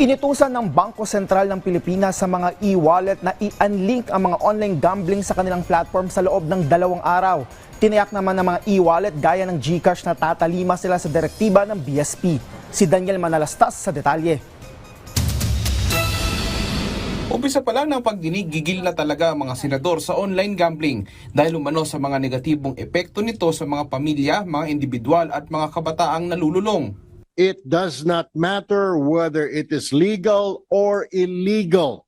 Inutusan ng Bangko Sentral ng Pilipinas sa mga e-wallet na i-unlink ang mga online gambling sa kanilang platform sa loob ng 2 araw. Tiniyak naman ng mga e-wallet gaya ng GCash na tatalima sila sa direktiba ng BSP. Si Daniel Manalastas sa detalye. Umpisa pa lang ng pagdinig, gigil na talaga ang mga senador sa online gambling dahil umano sa mga negatibong epekto nito sa mga pamilya, mga individual at mga kabataang nalululong. It does not matter whether it is legal or illegal,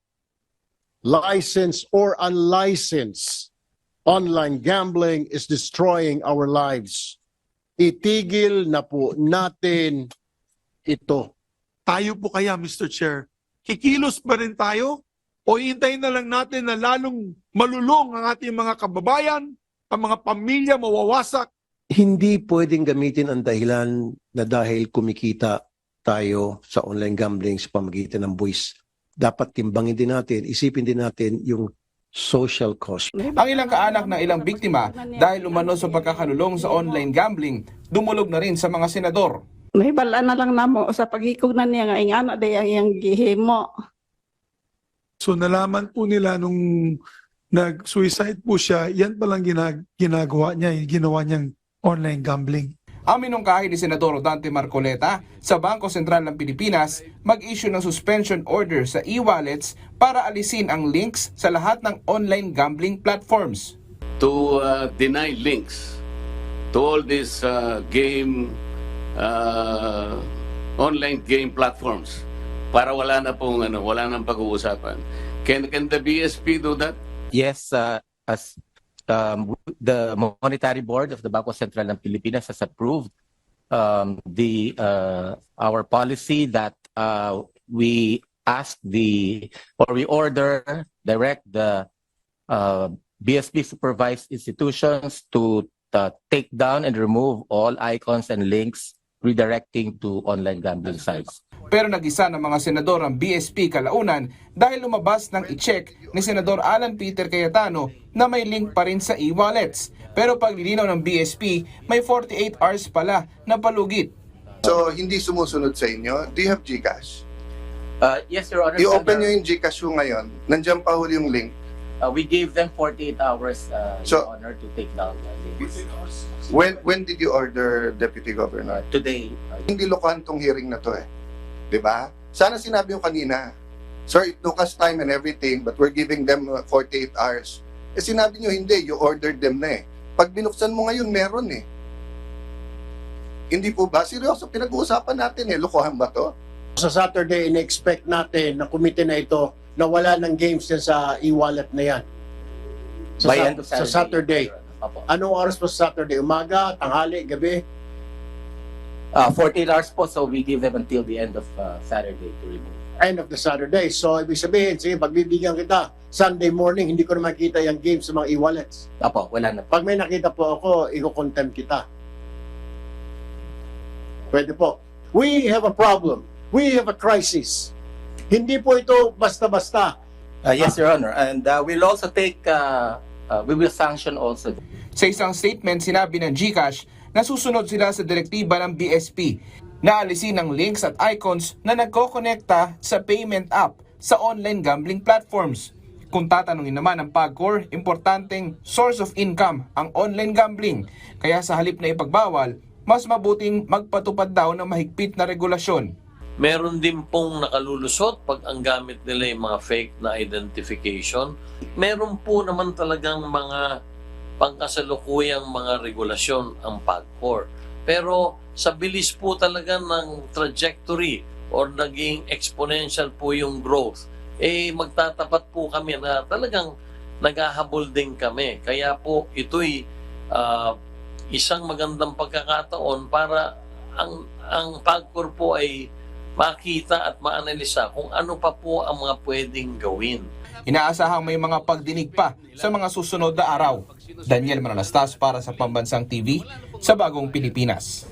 licensed or unlicensed. Online gambling is destroying our lives. Itigil na po natin ito. Tayo po kaya, Mr. Chair, kikilos pa rin tayo o hintayin na lang natin na lalong malulong ang ating mga kababayan, ang mga pamilya mawawasak? Hindi pwedeng gamitin ang dahilan na dahil kumikita tayo sa online gambling sa pamagitan ng buwis. Dapat timbangin din natin, isipin din natin yung social cost. Ang ilang kaanak ng ilang biktima dahil umano sa pagkakalulong sa online gambling, dumulog na rin sa mga senador. Nahibala na lang namo sa pagikog na niya nga ingana day ang iyang gihimo. So nalaman po nila nung nag-suicide po siya, yan palang ginagawa niya, ginawa niyang online gambling. Ang minungkahi ni Senador Dante Marcoleta sa Bangko Sentral ng Pilipinas mag-issue ng suspension order sa e-wallets para alisin ang links sa lahat ng online gambling platforms. To deny links to all these online game platforms para wala na pong wala nang pag-uusapan. Can the BSP do that? Yes, as the Monetary Board of the Bangko Sentral ng Pilipinas has approved our policy that we direct the BSP supervised institutions to take down and remove all icons and links redirecting to online gambling sites. Pero nag-isa ng mga senador ang BSP kalaunan dahil lumabas ng i-check ni Senador Alan Peter Cayetano na may link pa rin sa e-wallets. Pero paglilinaw ng BSP, may 48 hours pala na palugit. So, hindi sumusunod sa inyo? Do you have GCash? Yes, Your Honor. I-open nyo yung GCash mo ngayon. Nandiyan pa huli yung link. We gave them 48 hours, So, Your Honor, to take down the links. When did you order, Deputy Governor? Today. Hindi lokohan tong hearing na to eh. Diba? Sana sinabi yung kanina, sir, it took us time and everything, but we're giving them 48 hours. Eh sinabi nyo, hindi, you ordered them na eh. Pag binuksan mo ngayon, meron eh. Hindi po ba? Seryoso, pinag-uusapan natin eh. Lokohan ba to? Sa Saturday, in-expect natin na komite na ito na wala ng games yan sa e-wallet na yan. By end of Sa Saturday. Apo. Anong oras po sa Saturday? Umaga, tanghali, gabi? 48 hours po, so we give them until the end of Saturday to remove. End of the Saturday. So, ibig sabihin, sige, pagbibigyan kita, Sunday morning, hindi ko na makita yung games sa mga e-wallets. Apo, wala na po. Pag may nakita po ako, i-contempt kita. Pwede po. We have a problem. We have a crisis. Hindi po ito basta-basta. Yes, Your Honor. And we'll also take, we will sanction also. Sa isang statement, sinabi ng GCash na susunod sila sa direktiba ng BSP na alisin ang links at icons na nagkokonekta sa payment app sa online gambling platforms. Kung tatanungin naman ng PAGCOR, importanteng source of income ang online gambling. Kaya sa halip na ipagbawal, mas mabuting magpatupad daw ng mahigpit na regulasyon. Meron din pong nakalulusot pag ang gamit nila yung mga fake na identification. Meron po naman talagang mga pangkasalukuyang mga regulasyon ang PAGCOR. Pero sa bilis po talaga ng trajectory or naging exponential po yung growth, magtatapat po kami na talagang naghahabol din kami. Kaya po ito'y isang magandang pagkakataon para ang PAGCOR po ay makita at maanalisa kung ano pa po ang mga pwedeng gawin. Inaasahang may mga pagdinig pa sa mga susunod na araw. Daniel Manalastas para sa Pambansang TV sa Bagong Pilipinas.